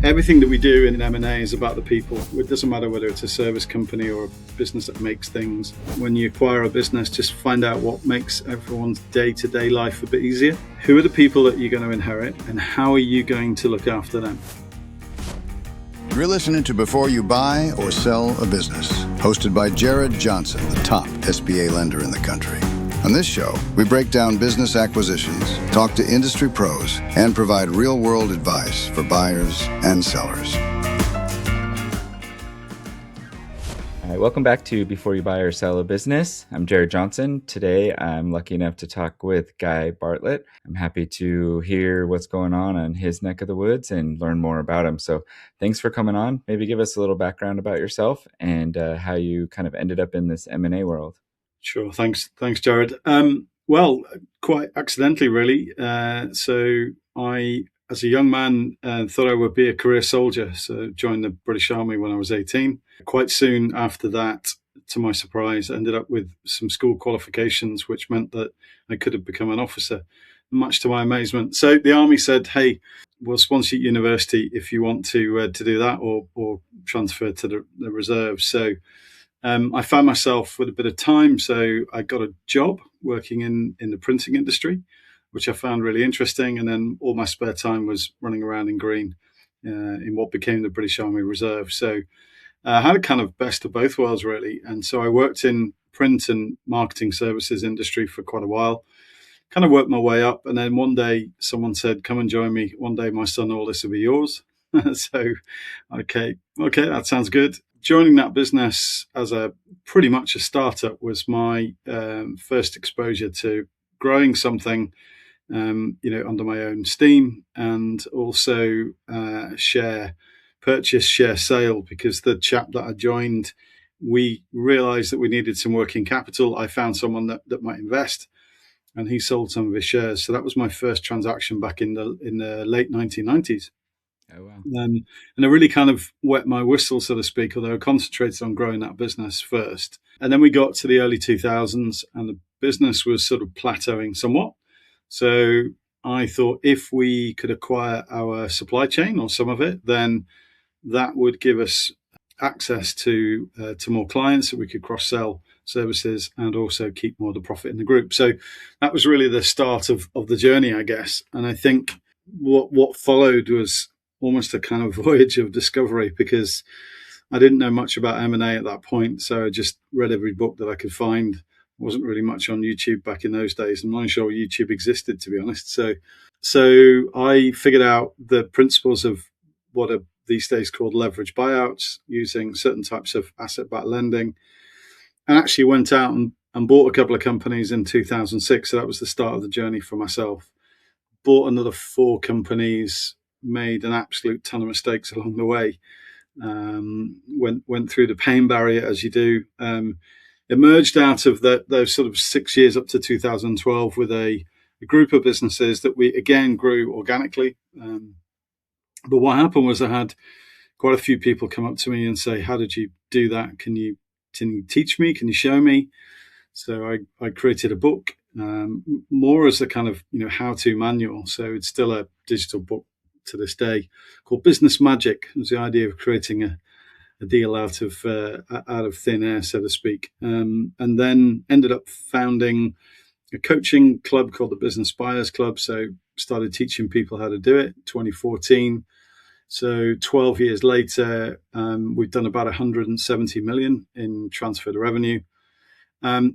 Everything that we do in M&A is about the people. It doesn't matter whether it's a service company or a business that makes things. When you acquire a business, just find out what makes everyone's day-to-day life a bit easier. Who are the people that you're going to inherit, and how are you going to look after them? You're listening to Before You Buy or Sell a Business, hosted by Jared Johnson, the top SBA lender in the country. On this show, we break down business acquisitions, talk to industry pros, and provide real-world advice for buyers and sellers. All right, welcome back to Before You Buy or Sell a Business. I'm Jared Johnson. Today, I'm lucky enough to talk with Guy Bartlett. I'm happy to hear what's going on in his neck of the woods and learn more about him. So thanks for coming on. Maybe give us a little background about yourself and how you kind of ended up in this M&A world. Sure. Thanks, Jared. Well, quite accidentally, really. So I, as a young man, thought I would be a career soldier. So joined the British Army when I was 18. Quite soon after that, to my surprise, I ended up with some school qualifications, which meant that I could have become an officer, much to my amazement. So the Army said, hey, we'll sponsor you at university if you want to do that or transfer to the reserves. So I found myself with a bit of time, so I got a job working in the printing industry, which I found really interesting. And then all my spare time was running around in green in what became the British Army Reserve. So I had a kind of best of both worlds, really. And so I worked in print and marketing services industry for quite a while, kind of worked my way up. And then one day someone said, come and join me. One day, my son, all this will be yours. So, okay, that sounds good. Joining that business as pretty much a startup was my first exposure to growing something, under my own steam, and also share sale, because the chap that I joined, we realized that we needed some working capital. I found someone that might invest, and he sold some of his shares. So that was my first transaction back in the late 1990s. Oh, wow. And I really kind of wet my whistle, so to speak, although I concentrated on growing that business first. And then we got to the early 2000s and the business was sort of plateauing somewhat. So I thought if we could acquire our supply chain or some of it, then that would give us access to more clients, so we could cross-sell services and also keep more of the profit in the group. So that was really the start of the journey, I guess. And I think what followed was almost a kind of voyage of discovery, because I didn't know much about M&A at that point. So I just read every book that I could find. There wasn't really much on YouTube back in those days. I'm not sure YouTube existed, to be honest. So I figured out the principles of what are these days called leverage buyouts, using certain types of asset-backed lending, and actually went out and bought a couple of companies in 2006. So that was the start of the journey for myself. Bought another 4 companies, made an absolute ton of mistakes along the way, went through the pain barrier as you do, emerged out of those sort of 6 years up to 2012 with a group of businesses that we again grew organically. But what happened was I had quite a few people come up to me and say, how did you do that? Can you teach me? Can you show me? So I created a book, more as a kind of how-to manual. So it's still a digital book to this day, called Business Magic. It was the idea of creating a deal out of thin air, so to speak, and then ended up founding a coaching club called the Business Buyers Club. So started teaching people how to do it 2014. So 12 years later, we've done about 170 million in transferred revenue,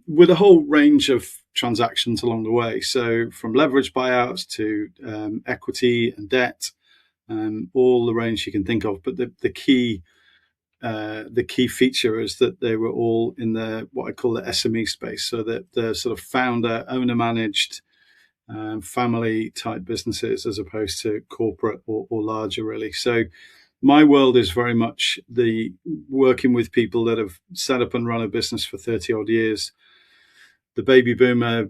with a whole range of transactions along the way. So from leverage buyouts to equity and debt, all the range you can think of. But the key feature is that they were all in what I call the SME space, so that the sort of founder, owner managed, family type businesses, as opposed to corporate or larger, really. So my world is very much the working with people that have set up and run a business for 30 odd years. The baby boomer,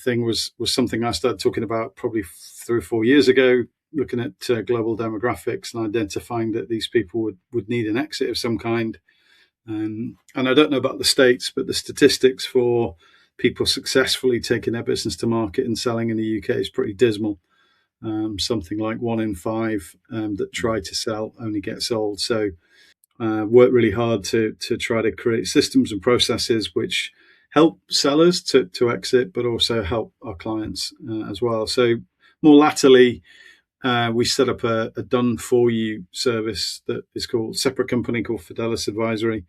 thing was something I started talking about probably 3 or 4 years ago, looking at global demographics and identifying that these people would need an exit of some kind. And I don't know about the States, but the statistics for people successfully taking their business to market and selling in the UK is pretty dismal. Something like 1 in 5 that try to sell only get sold. So work really hard to try to create systems and processes which help sellers to exit, but also help our clients as well. So more latterly, we set up a done for you service that is called separate company called Fidelis Advisory.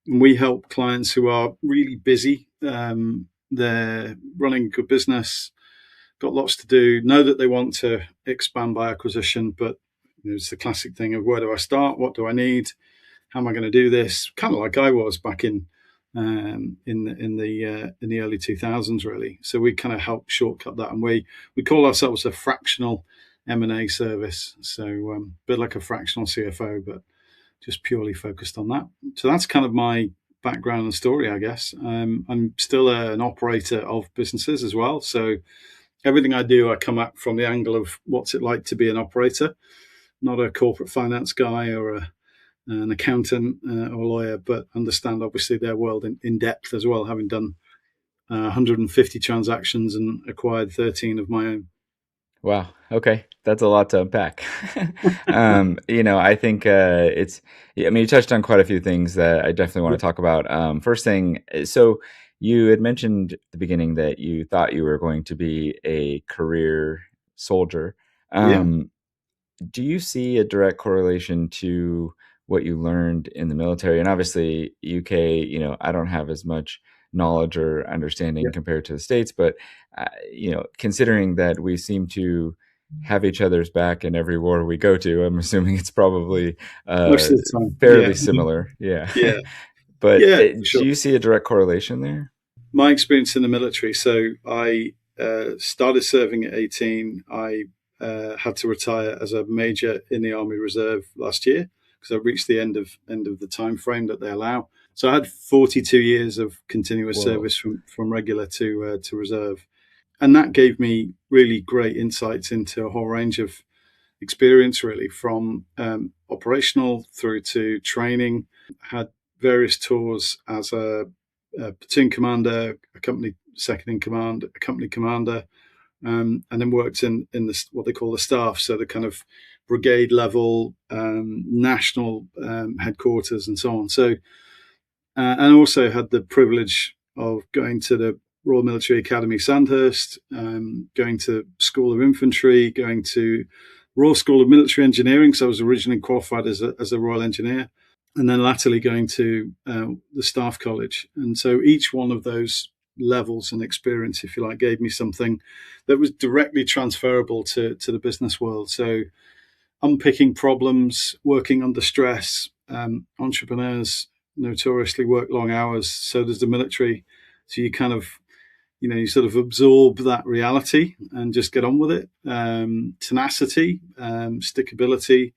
And we help clients who are really busy. They're running a good business, got lots to do, know that they want to expand by acquisition, but it's the classic thing of where do I start? What do I need? How am I going to do this? Kind of like I was back in the early 2000s, really. So we kind of help shortcut that, and we call ourselves a fractional M&A service. So a bit like a fractional CFO, but just purely focused on that. So that's kind of my background and story, I guess. I'm still an operator of businesses as well. So everything I do, I come at from the angle of what's it like to be an operator, not a corporate finance guy or an accountant or lawyer, but understand obviously their world in depth as well, having done 150 transactions and acquired 13 of my own. Wow. Okay. That's a lot to unpack. I think you touched on quite a few things that I definitely want to talk about. First thing, so you had mentioned at the beginning that you thought you were going to be a career soldier. Yeah. Do you see a direct correlation to what you learned in the military? And obviously, UK, I don't have as much knowledge or understanding compared to the States, but considering that we seem to have each other's back in every war we go to, I'm assuming it's probably Most of the time. fairly similar. Yeah. Yeah. But Yeah, sure. do you see a direct correlation there? My experience in the military. So I started serving at 18. I had to retire as a major in the Army Reserve last year because I reached the end of the time frame that they allow. So I had 42 years of continuous service from regular to reserve. And that gave me really great insights into a whole range of experience, really, from operational through to training. I had various tours as a platoon commander, a company second in command, a company commander, and then worked in what they call the staff, so the kind of brigade level, national headquarters, and so on. So, and also had the privilege of going to the Royal Military Academy Sandhurst, going to School of Infantry, going to Royal School of Military Engineering. So I was originally qualified as a Royal Engineer, and then latterly going to the Staff College. And so each one of those levels and experience, if you like, gave me something that was directly transferable to the business world. So unpicking problems, working under stress. Entrepreneurs notoriously work long hours. So does the military. So you kind of, you sort of absorb that reality and just get on with it. Tenacity, stickability,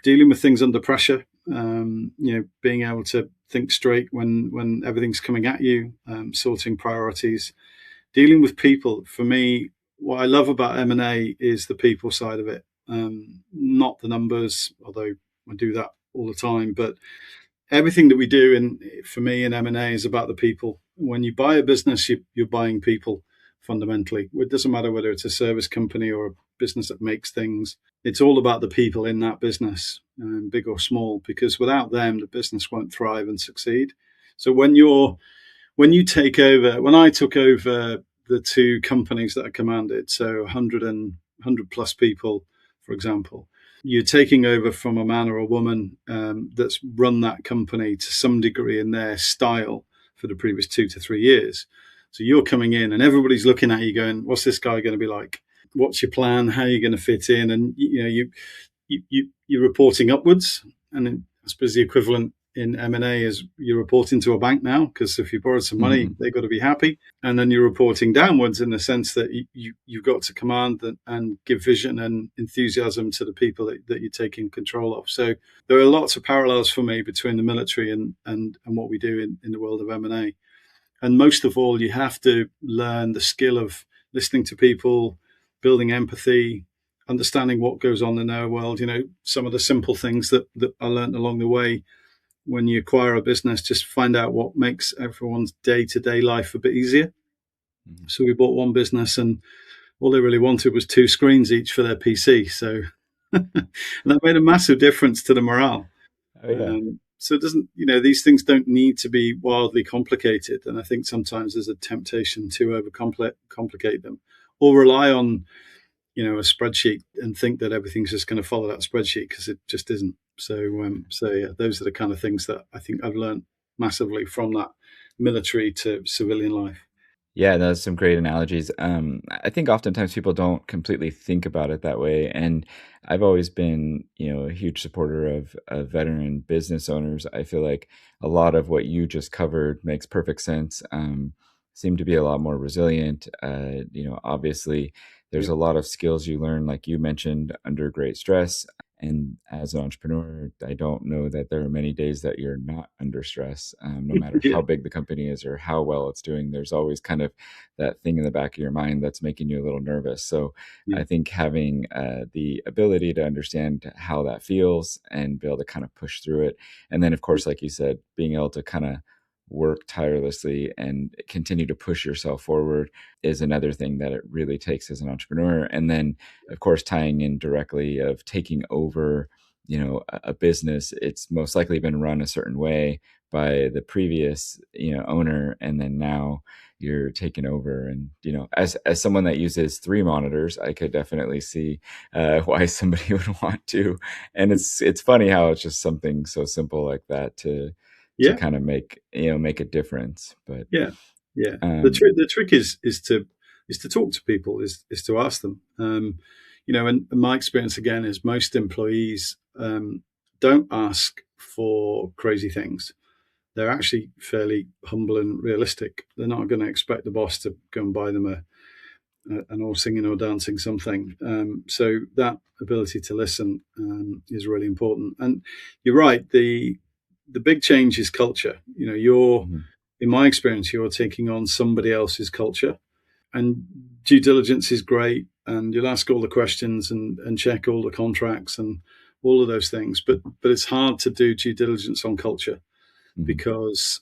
dealing with things under pressure. Being able to think straight when everything's coming at you, sorting priorities, dealing with people. For me, what I love about M&A is the people side of it, not the numbers, although I do that all the time. But everything that we do for me in M&A is about the people. When you buy a business, you're buying people fundamentally. It doesn't matter whether it's a service company or a business that makes things. It's all about the people in that business, big or small, because without them, the business won't thrive and succeed. So when you take over, when I took over the two companies that I commanded, so 100 plus people, for example, you're taking over from a man or a woman that's run that company to some degree in their style for the previous 2 to 3 years. So you're coming in and everybody's looking at you going, what's this guy going to be like? What's your plan? How are you going to fit in? And you're reporting upwards. And then I suppose the equivalent in M&A is you're reporting to a bank now, because if you borrowed some money, they've got to be happy. And then you're reporting downwards in the sense that you've got to command and give vision and enthusiasm to the people that you're taking control of. So there are lots of parallels for me between the military and what we do in the world of M&A. And most of all, you have to learn the skill of listening to people, building empathy, understanding what goes on in their world. Some of the simple things that I learned along the way. When you acquire a business, just find out what makes everyone's day-to-day life a bit easier. So we bought one business, and all they really wanted was two screens each for their PC. So and that made a massive difference to the morale. Oh yeah. So it doesn't, these things don't need to be wildly complicated. And I think sometimes there's a temptation to overcomplicate them or rely on, a spreadsheet and think that everything's just going to follow that spreadsheet, because it just isn't. So yeah, those are the kind of things that I think I've learned massively from that military to civilian life. Yeah, that's some great analogies. I think oftentimes people don't completely think about it that way, and I've always been, a huge supporter of veteran business owners. I feel like a lot of what you just covered makes perfect sense. Seem to be a lot more resilient. Obviously, there's Yeah, a lot of skills you learn, like you mentioned, under great stress. And as an entrepreneur, I don't know that there are many days that you're not under stress, no matter yeah, how big the company is or how well it's doing. There's always kind of that thing in the back of your mind that's making you a little nervous. So yeah, I think having the ability to understand how that feels and be able to kind of push through it. And then, of course, like you said, being able to kind of work tirelessly and continue to push yourself forward is another thing that it really takes as an entrepreneur. And then, of course, tying in directly of taking over, a business, it's most likely been run a certain way by the previous, owner, and then now you're taking over. And as someone that uses 3 monitors, I could definitely see why somebody would want to. And it's funny how it's just something so simple like that to yeah, kind of make a difference. But yeah, yeah. The um, trick, the trick is to talk to people, is to ask them. And my experience again is most employees don't ask for crazy things. They're actually fairly humble and realistic. They're not going to expect the boss to go and buy them an all singing or dancing something. So that ability to listen is really important. And you're right. The big change is culture. mhm, In my experience, you're taking on somebody else's culture, and due diligence is great. And you'll ask all the questions and check all the contracts and all of those things. But it's hard to do due diligence on culture, mhm. because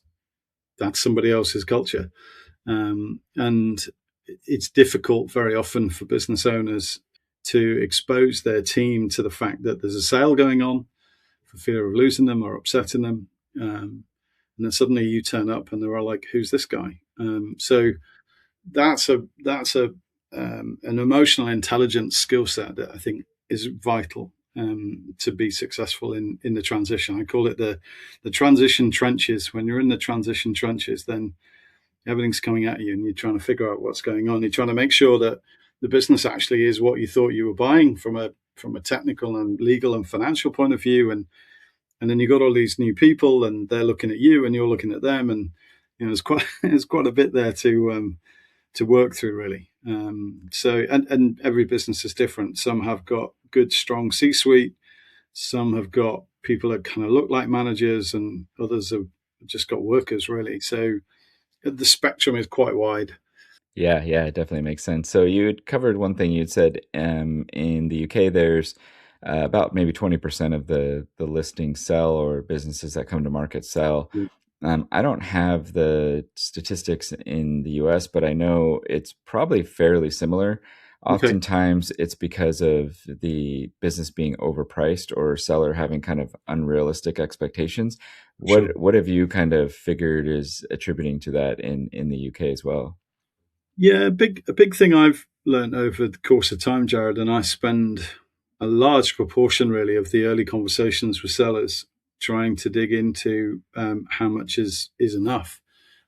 that's somebody else's culture. And it's difficult very often for business owners to expose their team to the fact that there's a sale going on, for fear of losing them or upsetting them. And then suddenly you turn up and they're all like, "Who's this guy?" So that's a an emotional intelligence skill set that I think is vital to be successful in the transition. I call it the transition trenches. When you're in the transition trenches, then everything's coming at you and you're trying to figure out what's going on. You're trying to make sure that the business actually is what you thought you were buying from a technical and legal and financial point of view. And then you got all these new people and they're looking at you and you're looking at them. And there's quite there's quite a bit there to work through, really. And every business is different. Some have got good, strong C-suite. Some have got people that kind of look like managers, and others have just got workers, really. So the spectrum is quite wide. Yeah, yeah, it definitely makes sense. So you had covered one thing. You'd said in the UK, there's about maybe 20% of the listings sell, or businesses that come to market sell. Yeah. I don't have the statistics in the US, but I know it's probably fairly similar. Okay, Oftentimes, it's because of the business being overpriced or seller having kind of unrealistic expectations. sure. What have you kind of figured is attributing to that in the UK as well? Yeah, a big thing I've learned over the course of time, Jared, and I spend a large proportion, really, of the early conversations with sellers trying to dig into how much is enough.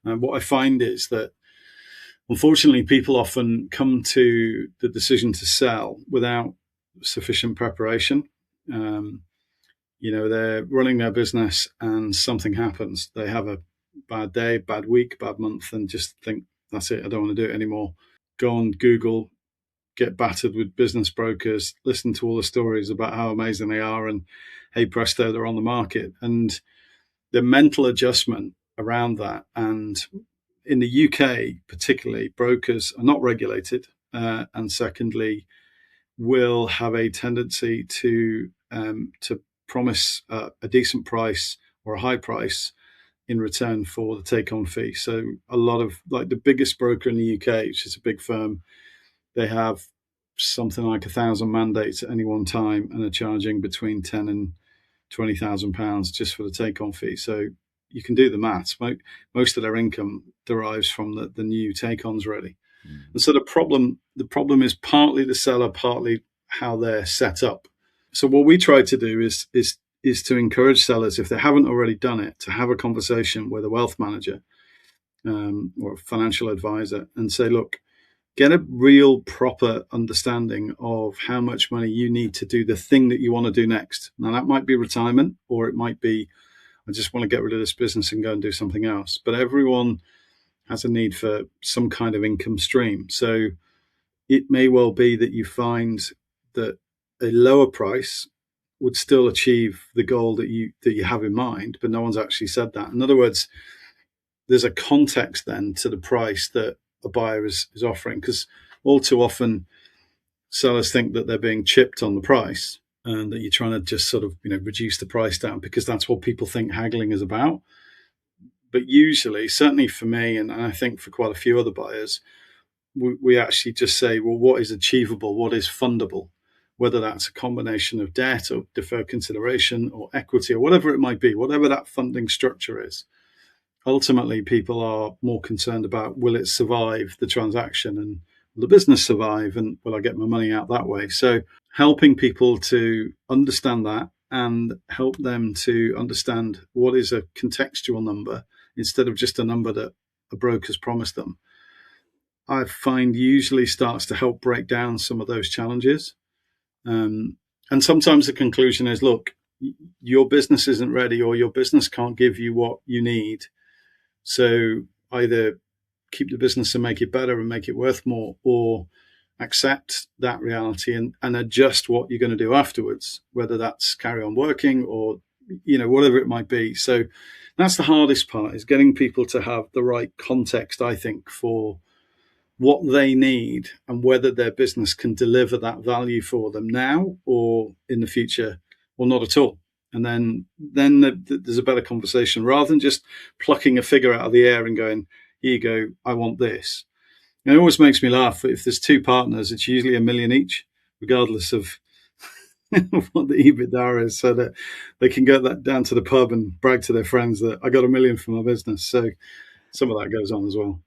And what I find is that, unfortunately, people often come to the decision to sell without sufficient preparation. Um, they're running their business and something happens. They have a bad day, bad week, bad month, and just think, that's it, I don't want to do it anymore. Go on Google, get battered with business brokers, listen to all the stories about how amazing they are, and hey presto, they're on the market. And the mental adjustment around that, and in the UK particularly, brokers are not regulated, and secondly, will have a tendency to promise a decent price or a high price in return for the take-on fee. So a lot of, like, the biggest broker in the UK, which is a big firm, they have something like 1,000 mandates at any one time and are charging between 10 and £20,000 just for the take-on fee. So you can do the maths. Most of their income derives from the new take-ons, really. And so the problem is partly the seller, partly how they're set up. So what we try to do is to encourage sellers, if they haven't already done it, to have a conversation with a wealth manager or a financial advisor and say, look, get a real proper understanding of how much money you need to do the thing that you want to do next. Now, that might be retirement, or it might be, I just want to get rid of this business and go and do something else. But everyone has a need for some kind of income stream. So it may well be that you find that a lower price would still achieve the goal that you have in mind, but no one's actually said that. In other words, there's a context then to the price that a buyer is offering, because all too often sellers think that they're being chipped on the price and that you're trying to just sort of reduce the price down because that's what people think haggling is about. But usually, certainly for me, and I think for quite a few other buyers, we actually just say, well, what is achievable, what is fundable, whether that's a combination of debt or deferred consideration or equity or whatever it might be, whatever that funding structure is. Ultimately, people are more concerned about, will it survive the transaction, and will the business survive, and will I get my money out that way? So helping people to understand that and help them to understand what is a contextual number instead of just a number that a broker's promised them, I find usually starts to help break down some of those challenges. And sometimes the conclusion is, look, your business isn't ready, or your business can't give you what you need. So either keep the business and make it better and make it worth more, or accept that reality and adjust what you're going to do afterwards, whether that's carry on working or, whatever it might be. So that's the hardest part, is getting people to have the right context, I think, for what they need and whether their business can deliver that value for them now or in the future, or not at all. And then there's a better conversation, rather than just plucking a figure out of the air and going, here you go, I want this. And it always makes me laugh. If there's two partners, it's usually $1 million each, regardless of what the EBITDA is, so that they can get that down to the pub and brag to their friends that I got $1 million for my business. So some of that goes on as well.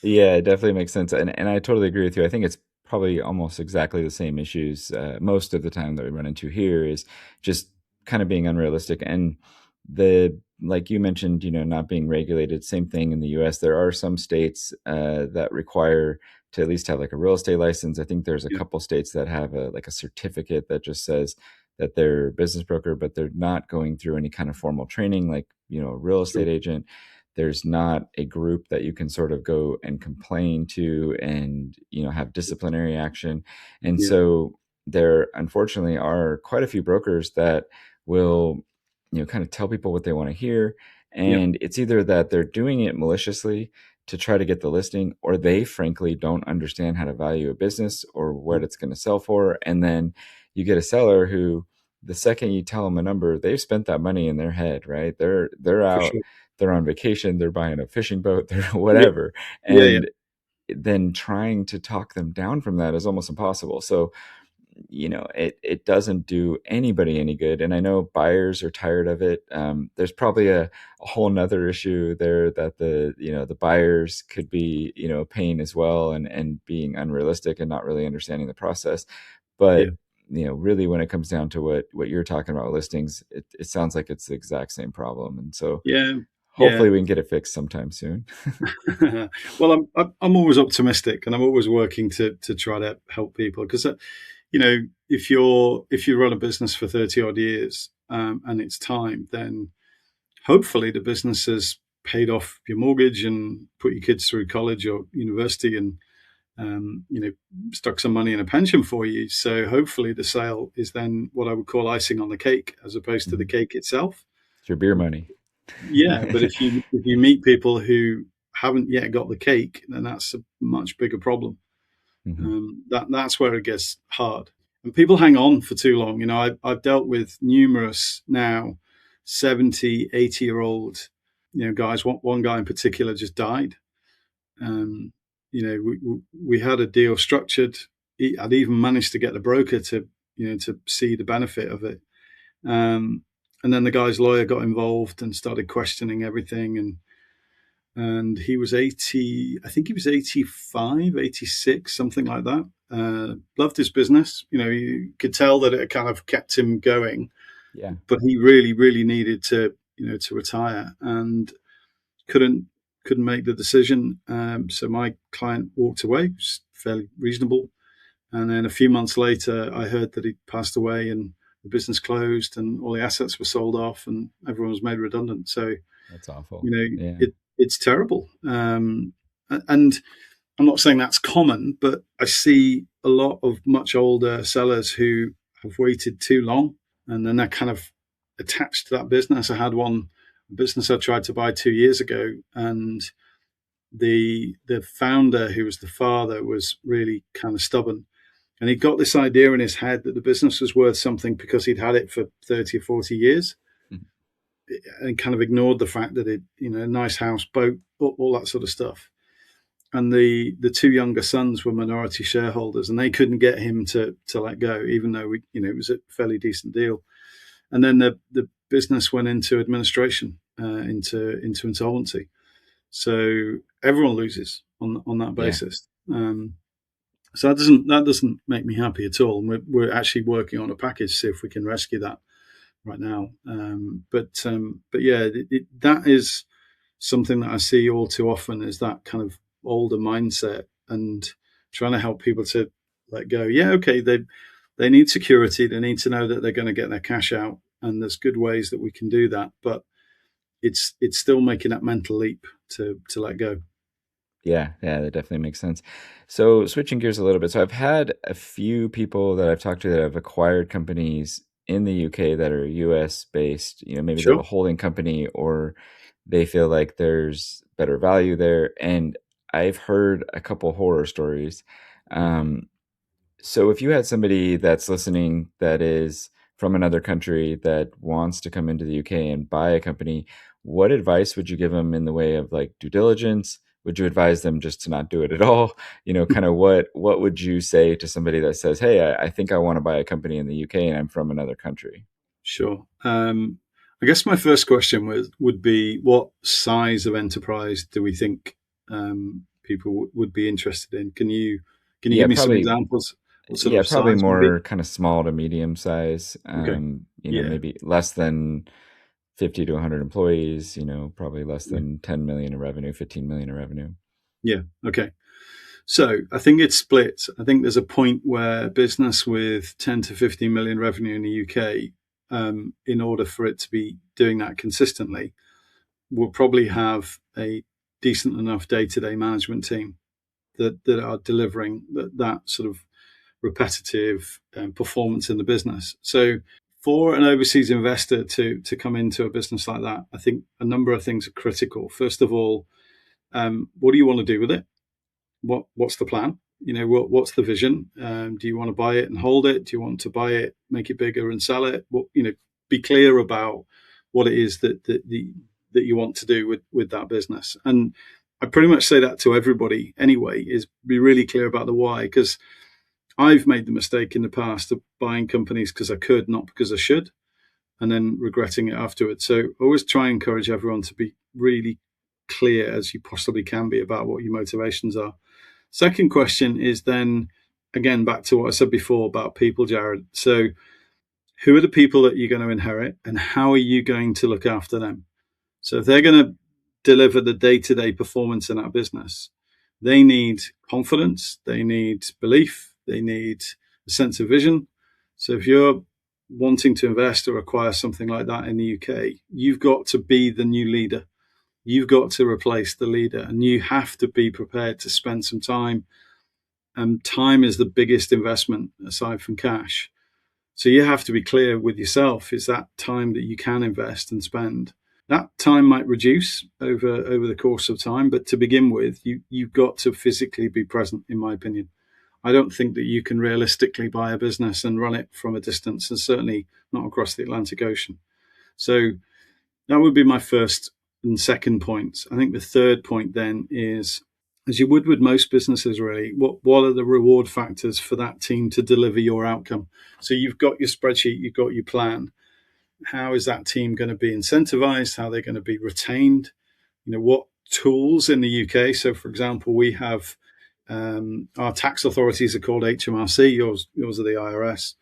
Yeah, it definitely makes sense. And I totally agree with you. I think it's probably almost exactly the same issues most of the time that we run into here, is just kind of being unrealistic. And like you mentioned, not being regulated, same thing in the US. There are some states that require to at least have like a real estate license. I think there's a couple states that have a certificate that just says that they're a business broker, but they're not going through any kind of formal training, like, a real estate agent. There's not a group that you can sort of go and complain to and, have disciplinary action. And so there, unfortunately, are quite a few brokers that will, kind of tell people what they want to hear. And it's either that they're doing it maliciously to try to get the listing, or they frankly don't understand how to value a business or what it's going to sell for. And then you get a seller who, the second you tell them a number, they've spent that money in their head, right? They're out, they're on vacation, they're buying a fishing boat, they're whatever. And then trying to talk them down from that is almost impossible. So, it doesn't do anybody any good. And I know buyers are tired of it. There's probably a whole nother issue there that the buyers could be, a pain as well, and being unrealistic and not really understanding the process. But really, when it comes down to what you're talking about listings, it sounds like it's the exact same problem. And so hopefully we can get it fixed sometime soon. Well, I'm always optimistic, and I'm always working to try to help people, because if you run a business for 30 odd years and it's time, then hopefully the business has paid off your mortgage and put your kids through college or university, and stuck some money in a pension for you. So hopefully the sale is then what I would call icing on the cake, as opposed to the cake itself. It's your beer money. But if you meet people who haven't yet got the cake, then that's a much bigger problem. That's where it gets hard, and people hang on for too long. I've dealt with numerous now 70, 80-year-old guys. One guy in particular just died. We had a deal structured. I'd even managed to get the broker to to see the benefit of it. And then the guy's lawyer got involved and started questioning everything, and he was 80, I think he was 85, 86, something like that. Loved his business. You could tell that it kind of kept him going, Yeah. but he really, really needed to, to retire, and couldn't make the decision. So my client walked away, which was fairly reasonable. And then a few months later, I heard that he'd passed away, and the business closed, and all the assets were sold off, and everyone was made redundant. So, That's awful. Yeah. it's terrible. And I'm not saying that's common, but I see a lot of much older sellers who have waited too long, and then they're kind of attached to that business. I had one business I tried to buy 2 years ago, and the founder, who was the father, was really kind of stubborn. And he got this idea in his head that the business was worth something because he'd had it for 30 or 40 years, and kind of ignored the fact that a nice house, boat, all that sort of stuff. And the two younger sons were minority shareholders, and they couldn't get him to let go, even though it was a fairly decent deal. And then the business went into administration, into insolvency. So everyone loses on that basis. Yeah. So that doesn't make me happy at all. And we're actually working on a package to see if we can rescue that right now. But yeah, that is something that I see all too often, is that kind of older mindset, and trying to help people to let go. Yeah, okay, they need security. They need to know that they're going to get their cash out, and there's good ways that we can do that. But it's still making that mental leap to let go. Yeah, that definitely makes sense. So switching gears a little bit. So I've had a few people that I've talked to that have acquired companies in the UK that are US based. Maybe they have a holding company, or they feel like there's better value there. And I've heard a couple horror stories. So if you had somebody that's listening that is from another country that wants to come into the UK and buy a company, what advice would you give them in the way of like due diligence? Would you advise them just to not do it at all? Kind of what would you say to somebody that says, hey, I think I want to buy a company in the UK and I'm from another country? Sure. I guess my first question would be, what size of enterprise do we think people would be interested in? Can you give me some examples? Probably more kind of small to medium size. Okay. Maybe less than 50 to 100 employees, probably less than 10 million in revenue, 15 million in revenue. Yeah. Okay. So I think it's split. I think there's a point where business with 10 to 15 million revenue in the UK, in order for it to be doing that consistently, will probably have a decent enough day-to-day management team that are delivering that sort of repetitive performance in the business. So for an overseas investor to come into a business like that, I think a number of things are critical. First of all, what do you want to do with it? What's the plan? What's the vision? Do you want to buy it and hold it? Do you want to buy it, make it bigger and sell it? Be clear about what it is that you want to do with that business. And I pretty much say that to everybody anyway, is be really clear about the why, because I've made the mistake in the past of buying companies because I could, not because I should, and then regretting it afterwards. So I always try and encourage everyone to be really clear as you possibly can be about what your motivations are. Second question is then, again, back to what I said before about people, Jared. So who are the people that you're going to inherit, and how are you going to look after them? So if they're going to deliver the day-to-day performance in that business, they need confidence, they need belief, they need a sense of vision. So if you're wanting to invest or acquire something like that in the UK, you've got to be the new leader. You've got to replace the leader, and you have to be prepared to spend some time. Time is the biggest investment aside from cash. So you have to be clear with yourself, is that time that you can invest and spend. That time might reduce over the course of time, but to begin with, you've got to physically be present, in my opinion. I don't think that you can realistically buy a business and run it from a distance, and certainly not across the Atlantic Ocean. So that would be my first and second points. I think the third point then is as you would with most businesses, really, what are the reward factors for that team to deliver your outcome? So you've got your spreadsheet, you've got your plan. How is that team going to be incentivized? How are they going to be retained? What tools in the UK? So, for example, we have our tax authorities are called HMRC. Yours are the IRS.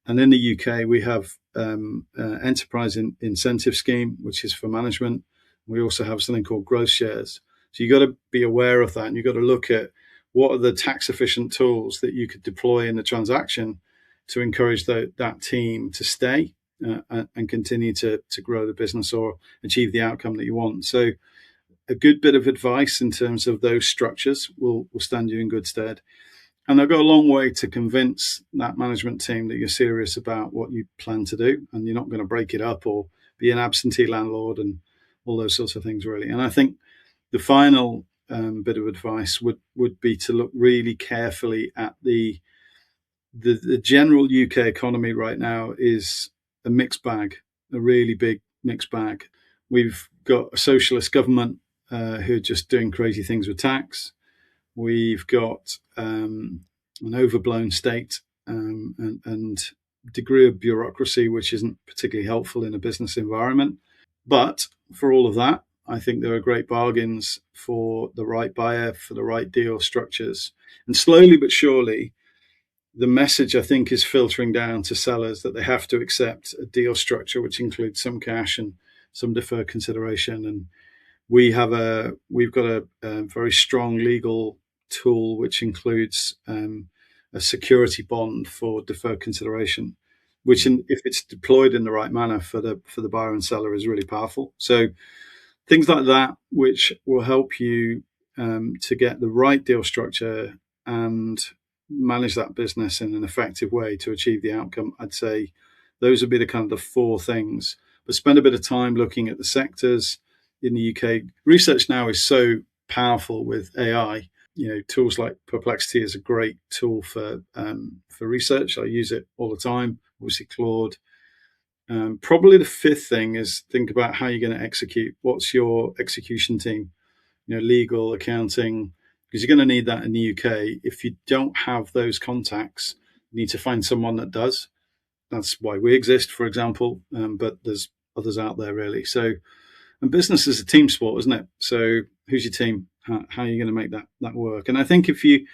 And in the UK, we have enterprise incentive scheme, which is for management. We also have something called growth shares. So you've got to be aware of that, and you've got to look at what are the tax efficient tools that you could deploy in the transaction to encourage that team to stay and continue to grow the business or achieve the outcome that you want. So a good bit of advice in terms of those structures will stand you in good stead. And they'll go a long way to convince that management team that you're serious about what you plan to do and you're not going to break it up or be an absentee landlord and all those sorts of things, really. And I think the final bit of advice would be to look really carefully at the general UK economy right now is a mixed bag, a really big mixed bag. We've got a socialist government who are just doing crazy things with tax. We've got an overblown state and degree of bureaucracy, which isn't particularly helpful in a business environment. But for all of that, I think there are great bargains for the right buyer, for the right deal structures. And slowly but surely, the message, I think, is filtering down to sellers that they have to accept a deal structure which includes some cash and some deferred consideration. And we've got a very strong legal tool which includes a security bond for deferred consideration, which, if it's deployed in the right manner for the buyer and seller, is really powerful. So things like that, which will help you to get the right deal structure and manage that business in an effective way to achieve the outcome. I'd say those would be the kind of the four things. But spend a bit of time looking at the sectors in the UK. Research now is so powerful with AI. Tools like Perplexity is a great tool for research. I use it all the time. Obviously, Claude. Probably the fifth thing is think about how you're going to execute. What's your execution team? Legal, accounting, because you're going to need that in the UK. If you don't have those contacts, you need to find someone that does. That's why we exist, for example. But there's others out there, really. So, and business is a team sport, isn't it? So, who's your team? How are you going to make that work? And I think if you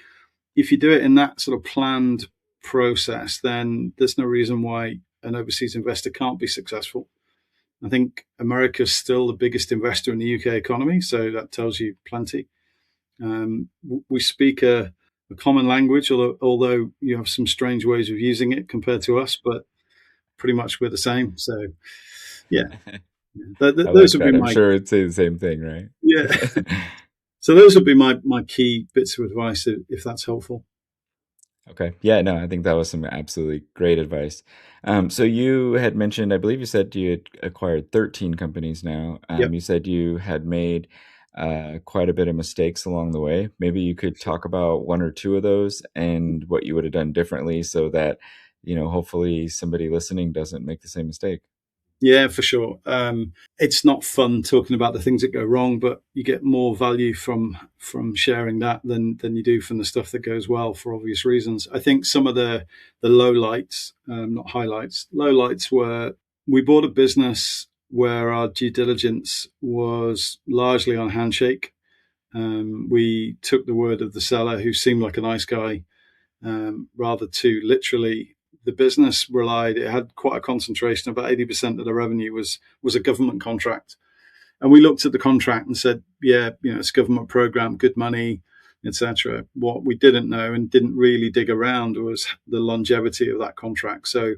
do it in that sort of planned process, then there's no reason why an overseas investor can't be successful. I think America's still the biggest investor in the UK economy, so that tells you plenty. We speak a common language, although you have some strange ways of using it compared to us, but pretty much we're the same. So, yeah, those would be I'm sure it'd say the same thing, right? Yeah. So those would be my key bits of advice, if that's helpful. Okay. Yeah, no, I think that was some absolutely great advice. So you had mentioned, I believe you said you had acquired 13 companies now. Yep. You said you had made quite a bit of mistakes along the way. Maybe you could talk about one or two of those and what you would have done differently so that, hopefully somebody listening doesn't make the same mistake. Yeah, for sure. It's not fun talking about the things that go wrong, but you get more value from sharing that than you do from the stuff that goes well, for obvious reasons. I think some of the lowlights, not highlights, lowlights were we bought a business where our due diligence was largely on handshake. We took the word of the seller, who seemed like a nice guy, rather too literally. The business it had quite a concentration. About 80% of the revenue was a government contract. And we looked at the contract and said, yeah, it's a government program, good money, etc. What we didn't know and didn't really dig around was the longevity of that contract. So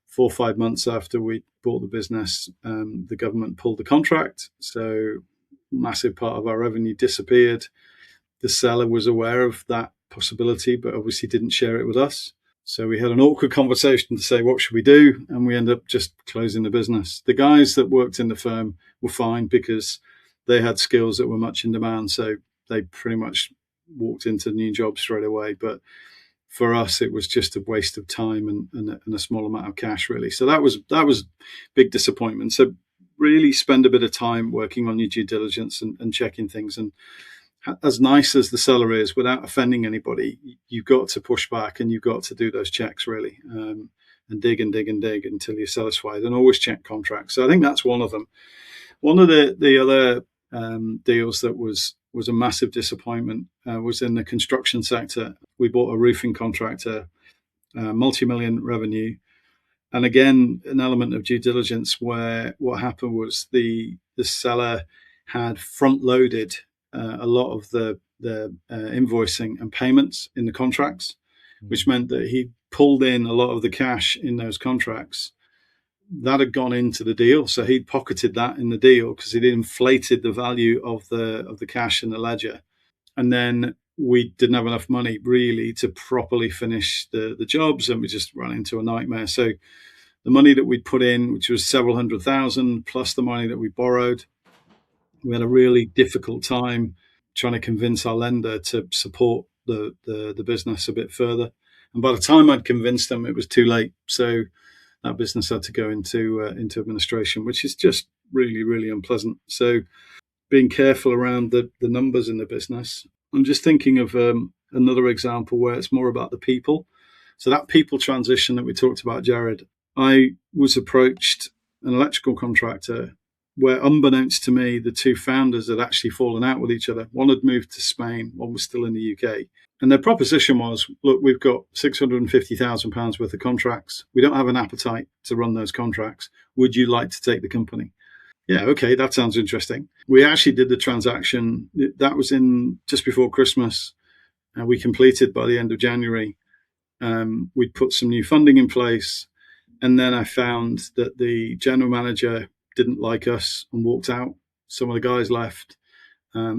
4 or 5 months after we bought the business, the government pulled the contract. So massive part of our revenue disappeared. The seller was aware of that possibility, but obviously didn't share it with us. So we had an awkward conversation to say, what should we do? And we ended up just closing the business. The guys that worked in the firm were fine because they had skills that were much in demand. So they pretty much walked into new jobs straight away. But for us, it was just a waste of time and a small amount of cash, really. So that was big disappointment. So really spend a bit of time working on your due diligence and checking things. And as nice as the seller is, without offending anybody, you've got to push back and you've got to do those checks really, and dig and dig and dig until you're satisfied, and always check contracts. So I think that's one of them. One of the other deals that was a massive disappointment was in the construction sector. We bought a roofing contractor, multi-million revenue, and again an element of due diligence where what happened was the seller had front loaded a lot of the invoicing and payments in the contracts, which meant that he pulled in a lot of the cash in those contracts that had gone into the deal. So he'd pocketed that in the deal because he'd inflated the value of the cash in the ledger. And then we didn't have enough money really to properly finish the jobs, and we just ran into a nightmare. So the money that we'd put in, which was several $100,000, plus the money that we borrowed, we had a really difficult time trying to convince our lender to support the business a bit further. And by the time I'd convinced them, it was too late. So that business had to go into administration, which is just really, really unpleasant. So being careful around the numbers in the business. I'm just thinking of another example where it's more about the people. So that people transition that we talked about, Jared, I was approached an electrical contractor where, unbeknownst to me, the two founders had actually fallen out with each other. One had moved to Spain, one was still in the UK. And their proposition was, look, we've got £650,000 worth of contracts. We don't have an appetite to run those contracts. Would you like to take the company? Yeah, okay, that sounds interesting. We actually did the transaction. That was in just before Christmas. We completed by the end of January. We'd put some new funding in place. And then I found that the general manager didn't like us and walked out. Some of the guys left.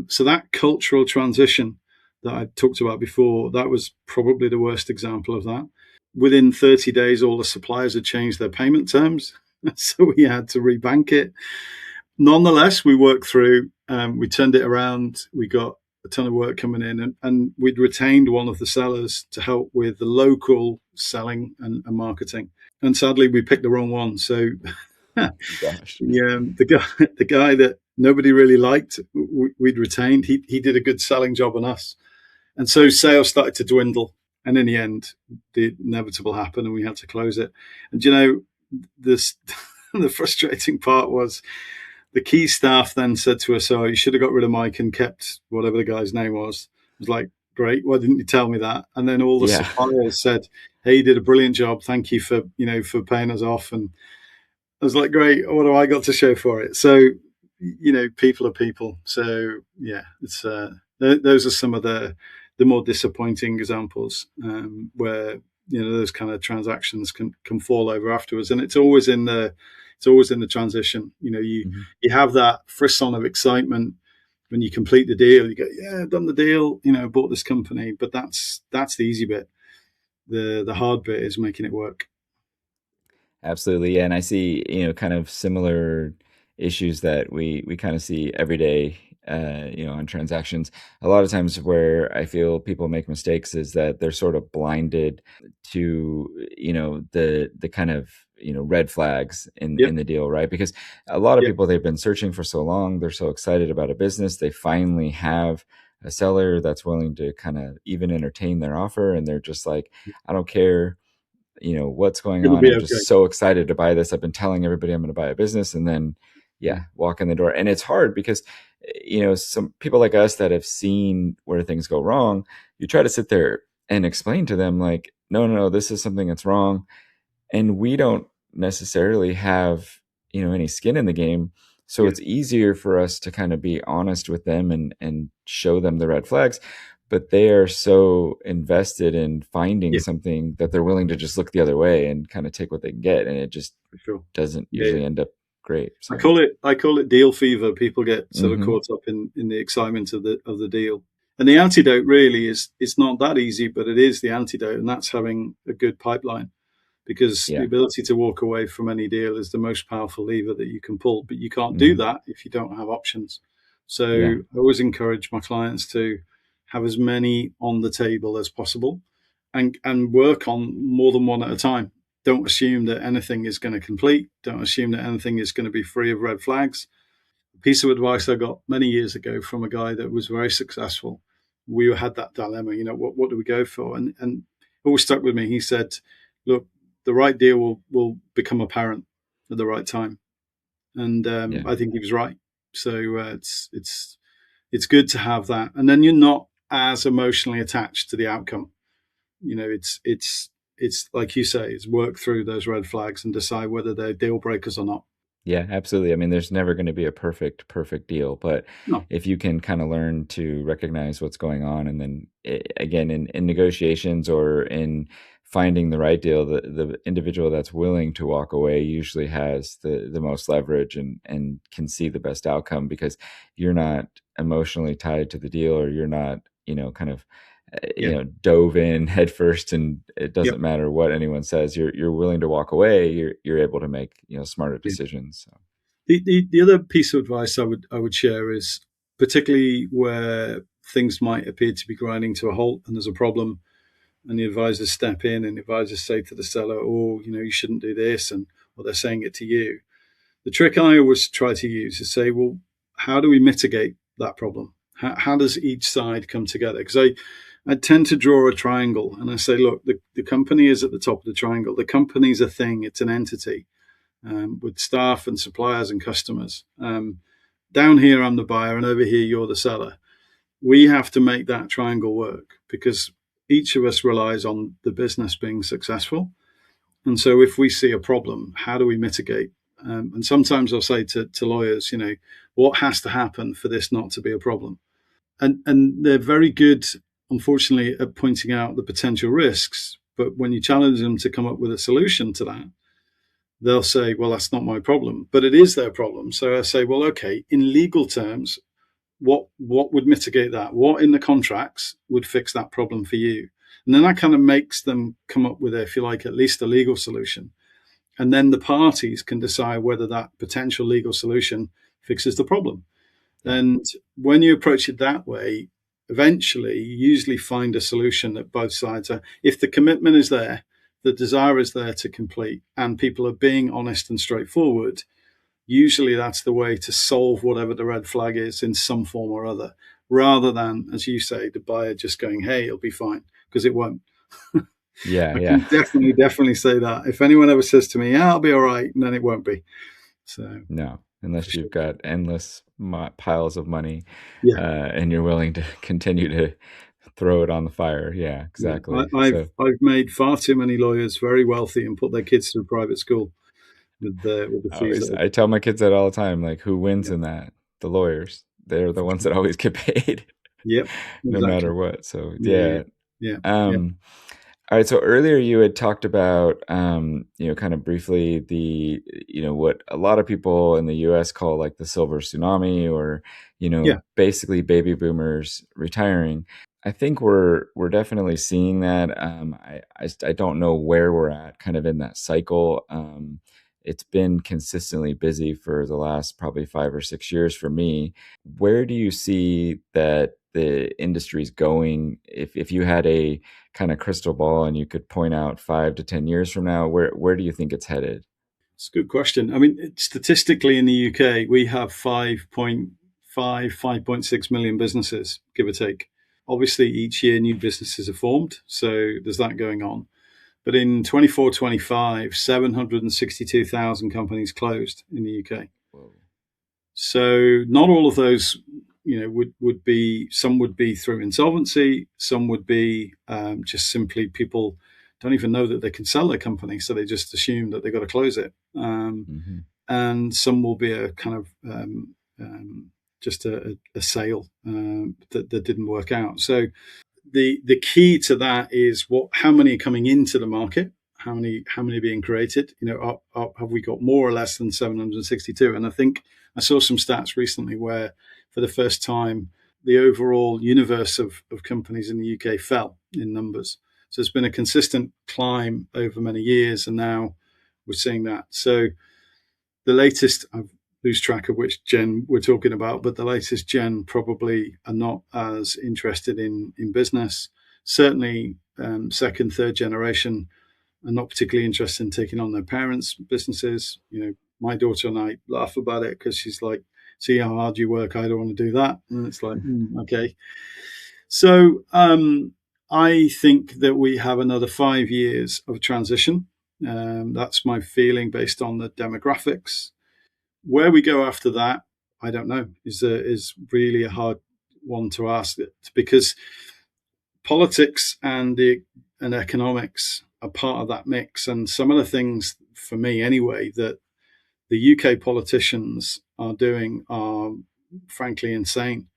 So that cultural transition that I talked about before, that was probably the worst example of that. Within 30 days, all the suppliers had changed their payment terms. So we had to rebank it. Nonetheless, we worked through, we turned it around. We got a ton of work coming in, and we'd retained one of the sellers to help with the local selling and marketing. And sadly, we picked the wrong one. So Gosh. the guy that nobody really liked, we'd retained. He did a good selling job on us. And so sales started to dwindle. And in the end, the inevitable happened and we had to close it. And, you know, this the frustrating part was the key staff then said to us, oh, you should have got rid of Mike and kept whatever the guy's name was. It was like, great, why didn't you tell me that? And then all the suppliers said, hey, you did a brilliant job. Thank you for paying us off. And I was like, great, what do I got to show for it? So, people are people. So, yeah, it's those are some of the more disappointing examples where those kind of transactions can fall over afterwards, and it's always in the transition. You have that frisson of excitement when you complete the deal. You go, yeah, I've done the deal, bought this company, but that's the easy bit. The hard bit is making it work. Absolutely. And I see, kind of similar issues that we kind of see every day, on transactions. A lot of times where I feel people make mistakes is that they're sort of blinded to, the kind of, red flags in the deal, right? Because a lot of people, they've been searching for so long. They're so excited about a business. They finally have a seller that's willing to kind of even entertain their offer. And they're just like, I don't care what's going on. I'm just so excited to buy this. I've been telling everybody I'm going to buy a business, and then walk in the door. And it's hard because some people like us that have seen where things go wrong, you try to sit there and explain to them like, no, this is something that's wrong, and we don't necessarily have any skin in the game. So it's easier for us to kind of be honest with them and show them the red flags. But they are so invested in finding something that they're willing to just look the other way and kind of take what they can get, and it just doesn't usually end up great. So. I call it deal fever. People get sort of caught up in the excitement of the deal, and the antidote really is it's not that easy, but it is the antidote, and that's having a good pipeline, because the ability to walk away from any deal is the most powerful lever that you can pull. But you can't do that if you don't have options. So I always encourage my clients to have as many on the table as possible, and work on more than one at a time. Don't assume that anything is going to complete. Don't assume that anything is going to be free of red flags. piece of advice I got many years ago from a guy that was very successful. We had that dilemma, what do we go for? And it always stuck with me. He said, look, the right deal will become apparent at the right time. And Yeah. I think he was right. So it's good to have that. And then you're not as emotionally attached to the outcome. It's like you say, it's work through those red flags and decide whether they're deal breakers or not. Yeah, absolutely. I mean, there's never going to be a perfect deal, but No. if you can kind of learn to recognize what's going on, and then again, in negotiations or in finding the right deal, the individual that's willing to walk away usually has the most leverage and can see the best outcome, because you're not emotionally tied to the deal, or you're not, kind of Yeah. dove in head first, and it Yep. doesn't matter what anyone says. You're willing to walk away. You're able to make smarter Yeah. decisions. So. The other piece of advice I would share is, particularly where things might appear to be grinding to a halt and there's a problem, and the advisors step in and the advisors say to the seller, "Oh, you shouldn't do this," and or they're saying it to you. The trick I always try to use is say, "Well, how do we mitigate that problem? How does each side come together?" Because I tend to draw a triangle and I say, "Look, the company is at the top of the triangle. The company's a thing; it's an entity." With staff and suppliers and customers. Down here, I'm the buyer, and over here, you're the seller. We have to make that triangle work because each of us relies on the business being successful. And so, if we see a problem, how do we mitigate? And sometimes I'll say to lawyers, what has to happen for this not to be a problem? And they're very good, unfortunately, at pointing out the potential risks. But when you challenge them to come up with a solution to that, they'll say, well, that's not my problem, but it is their problem. So I say, well, okay, in legal terms, what would mitigate that? What in the contracts would fix that problem for you? And then that kind of makes them come up with, if you like, at least a legal solution. And then the parties can decide whether that potential legal solution fixes the problem. Yeah. And when you approach it that way, eventually you usually find a solution that both sides are, if the commitment is there, the desire is there to complete, and people are being honest and straightforward, usually that's the way to solve whatever the red flag is in some form or other, rather than, as you say, the buyer just going, hey, it'll be fine, because it won't. Yeah, I yeah. can definitely say that. If anyone ever says to me, yeah, I'll be all right, then it won't be. So No, unless sure. you've got endless piles of money, Yeah. and you're willing to continue to throw it on the fire. Yeah, exactly. Yeah. I've made far too many lawyers very wealthy and put their kids through private school with the fees that I tell my kids that all the time. Like, who wins yeah. in that? The lawyers. They're the ones that always get paid, Yep, no exactly. matter what. So Yeah, yeah. yeah, yeah, All right. So earlier you had talked about, kind of briefly what a lot of people in the U.S. call like the silver tsunami, or, yeah. basically baby boomers retiring. I think we're definitely seeing that. I don't know where we're at kind of in that cycle. It's been consistently busy for the last probably 5 or 6 years for me. Where do you see that the industry's going? If you had a kind of crystal ball and you could point out 5 to 10 years from now, where do you think it's headed? It's a good question. I mean, statistically in the UK, we have 5.6 million businesses, give or take. Obviously, each year new businesses are formed, so there's that going on. But in 24-25, 762,000 companies closed in the UK. Whoa. So not all of those, would be, some would be through insolvency, some would be just simply people don't even know that they can sell their company, so they just assume that they've got to close it. Mm-hmm. And some will be a kind of just a sale that didn't work out. So the key to that is how many are coming into the market, how many are being created. Have we got more or less than 762? And I think I saw some stats recently where, for the first time, the overall universe of companies in the UK fell in numbers. So it's been a consistent climb over many years, and now we're seeing that. So the latest, I lose track of which gen we're talking about, but the latest gen probably are not as interested in business. Certainly, second, third generation are not particularly interested in taking on their parents' businesses. My daughter and I laugh about it because she's like, see how hard you work. I don't want to do that. And it's like, okay. So I think that we have another 5 years of transition. That's my feeling based on the demographics. Where we go after that, I don't know. Is really a hard one to ask, because politics and economics are part of that mix. And some of the things, for me anyway, that the UK politicians are doing are frankly insane.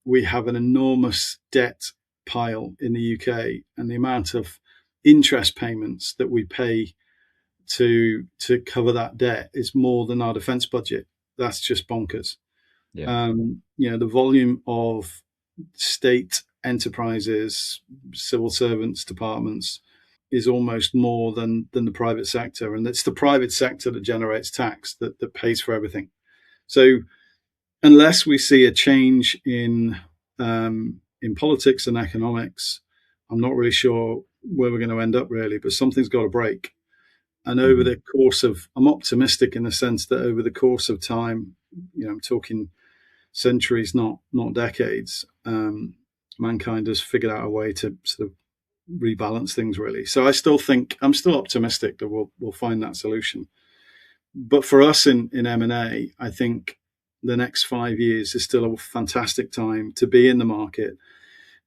We have an enormous debt pile in the UK, and the amount of interest payments that we pay to cover that debt is more than our defence budget. That's just bonkers. Yeah. The volume of state enterprises, civil servants, departments is almost more than the private sector, and it's the private sector that generates tax that pays for everything. So unless we see a change in politics and economics, I'm not really sure where we're going to end up, really. But something's got to break. And over the course of, I'm optimistic in the sense that over the course of time, I'm talking centuries, not decades, mankind has figured out a way to sort of rebalance things, really. So I'm still optimistic that we'll find that solution. But for us in M&A, I think the next 5 years is still a fantastic time to be in the market,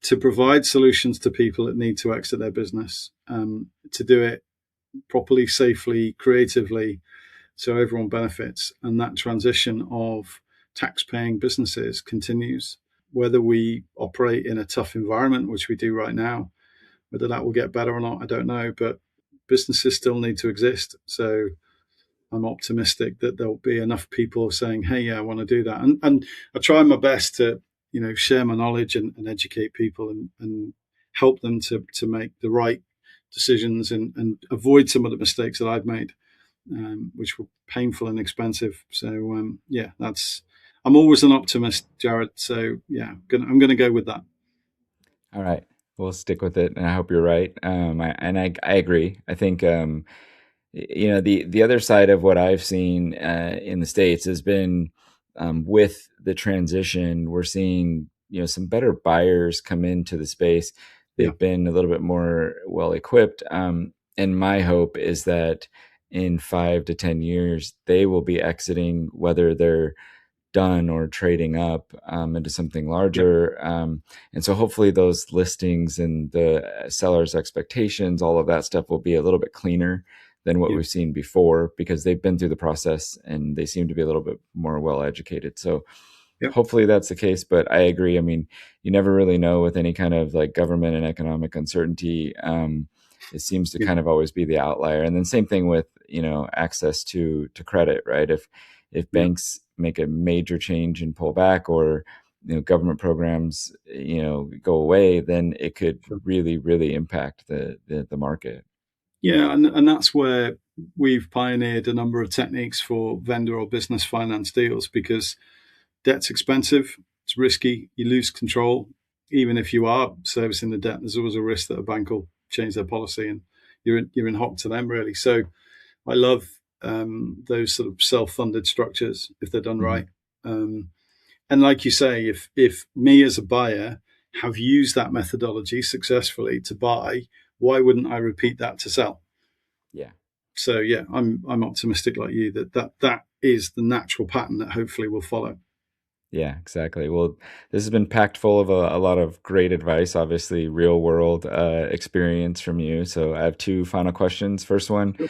to provide solutions to people that need to exit their business, to do it properly, safely, creatively, so everyone benefits. And that transition of tax-paying businesses continues. Whether we operate in a tough environment, which we do right now, whether that will get better or not, I don't know. But businesses still need to exist. So I'm optimistic that there'll be enough people saying, hey, yeah, I want to do that. And I try my best to, share my knowledge and educate people and help them to make the right decisions and avoid some of the mistakes that I've made, which were painful and expensive. So, I'm always an optimist, Jared. So, yeah, I'm going to go with that. All right. We'll stick with it, and I hope you're right. I agree. I think the other side of what I've seen in the States has been with the transition. We're seeing some better buyers come into the space. They've been a little bit more well equipped, and my hope is that in 5 to 10 years they will be exiting, whether they're done or trading up into something larger. And so hopefully those listings and the seller's expectations, all of that stuff will be a little bit cleaner than what we've seen before, because they've been through the process and they seem to be a little bit more well educated. So hopefully that's the case. But I agree. I mean, you never really know with any kind of like government and economic uncertainty. It seems to kind of always be the outlier. And then same thing with, access to credit, right? If banks make a major change and pull back, or government programs go away, then it could really, really impact the market. Yeah, and that's where we've pioneered a number of techniques for vendor or business finance deals, because debt's expensive, it's risky, you lose control. Even if you are servicing the debt, there's always a risk that a bank will change their policy and you're in hock to them, really. So I love those sort of self-funded structures if they're done right. And like you say, if me as a buyer have used that methodology successfully to buy, why wouldn't I repeat that to sell? Yeah. So yeah, I'm optimistic like you that is the natural pattern that hopefully will follow. Yeah, exactly. Well, this has been packed full of a lot of great advice, obviously real world experience from you. So I have 2 final questions. First one, do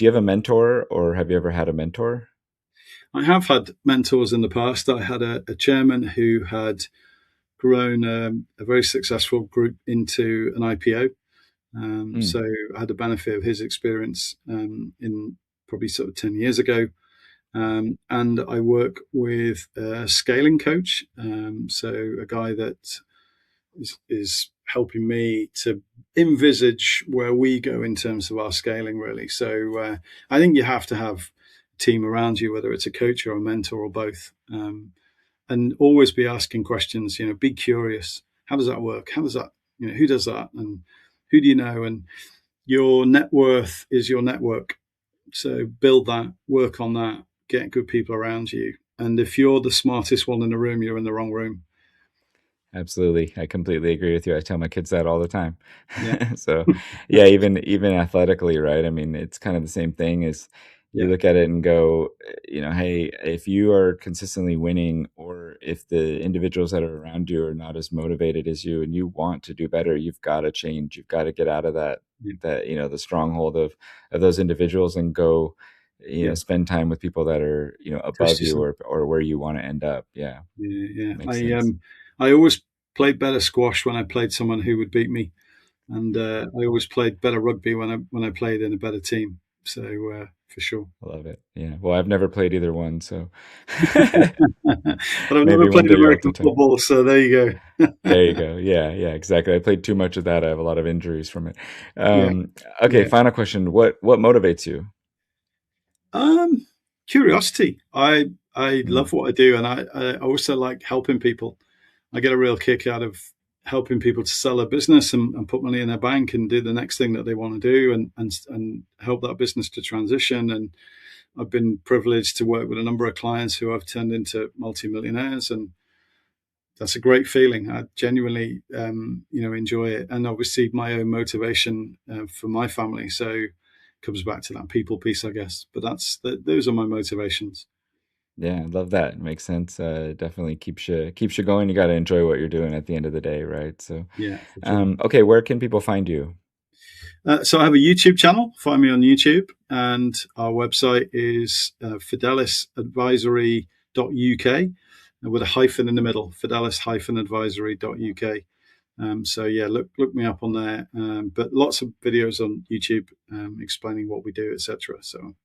you have a mentor, or have you ever had a mentor? I have had mentors in the past. I had a chairman who had grown a very successful group into an IPO. So I had the benefit of his experience in probably sort of 10 years ago. And I work with a scaling coach. So a guy that is helping me to envisage where we go in terms of our scaling, really. So I think you have to have a team around you, whether it's a coach or a mentor or both. And always be asking questions, be curious. How does that work? How does that, who does that? And who do you know? And your net worth is your network. So build that, work on that, get good people around you. And if you're the smartest one in the room, you're in the wrong room. Absolutely. I completely agree with you. I tell my kids that all the time. Yeah. So yeah, even athletically, right? I mean, it's kind of the same thing as you Yeah. look at it and go, hey, if you are consistently winning, or if the individuals that are around you are not as motivated as you and you want to do better, you've got to change. You've got to get out of that, Yeah. the stronghold of those individuals and go, Yeah. spend time with people that are, above Push you, yourself. or where you want to end up. Yeah. Yeah. Makes sense. I always played better squash when I played someone who would beat me, and I always played better rugby when I played in a better team. So for sure. I love it. Yeah. Well, I've never played either one, so But I've never maybe one played day you'll have to American tell. football, so there you go. There you go. Yeah, yeah, exactly. I played too much of that. I have a lot of injuries from it. Yeah. Okay, Yeah. final question. What motivates you? Um, Curiosity. I Mm, love what I do, and I also like helping people. I get a real kick out of helping people to sell a business and put money in their bank and do the next thing that they want to do, and help that business to transition. And I've been privileged to work with a number of clients who I've turned into multimillionaires, and that's a great feeling. I genuinely, enjoy it, and obviously my own motivation for my family. So it comes back to that people piece, I guess. But those are my motivations. yeah, I love that. It makes sense. Definitely keeps you going. You got to enjoy what you're doing at the end of the day, right? So, Yeah, for sure. okay, where can people find you? So I have a YouTube channel. Find me on YouTube, and our website is fidelisadvisory.uk with a hyphen in the middle. Fidelis-advisory.uk. So yeah, look me up on there. But lots of videos on YouTube explaining what we do, etc. So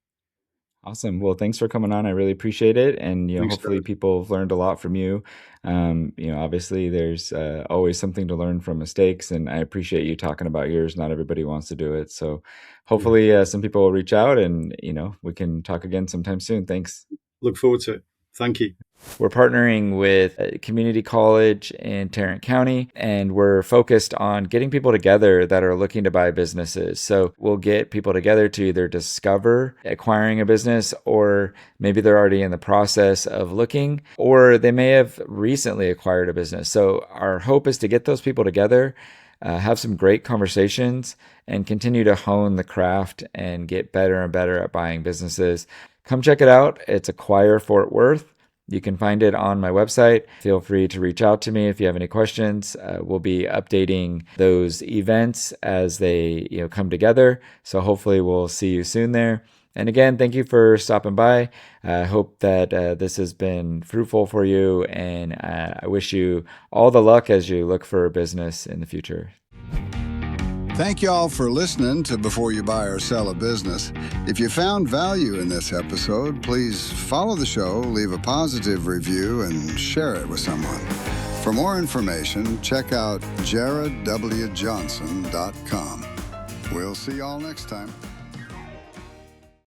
Awesome. Well, thanks for coming on. I really appreciate it. And, thanks, hopefully Jared. people have learned a lot from you. Obviously there's always something to learn from mistakes, and I appreciate you talking about yours. Not everybody wants to do it. So Yeah, hopefully some people will reach out, and, we can talk again sometime soon. Thanks. look forward to it. Thank you. We're partnering with a community college in Tarrant County, and we're focused on getting people together that are looking to buy businesses. So we'll get people together to either discover acquiring a business, or maybe they're already in the process of looking, or they may have recently acquired a business. So our hope is to get those people together, have some great conversations, and continue to hone the craft and get better and better at buying businesses. Come check it out. It's Acquire Fort Worth. You can find it on my website. Feel free to reach out to me if you have any questions. We'll be updating those events as they come together. So hopefully we'll see you soon there. And again, thank you for stopping by. I hope that this has been fruitful for you, and I wish you all the luck as you look for a business in the future. Thank you all for listening to Before You Buy or Sell a Business. If you found value in this episode, please follow the show, leave a positive review, and share it with someone. For more information, check out jaredwjohnson.com. We'll see you all next time.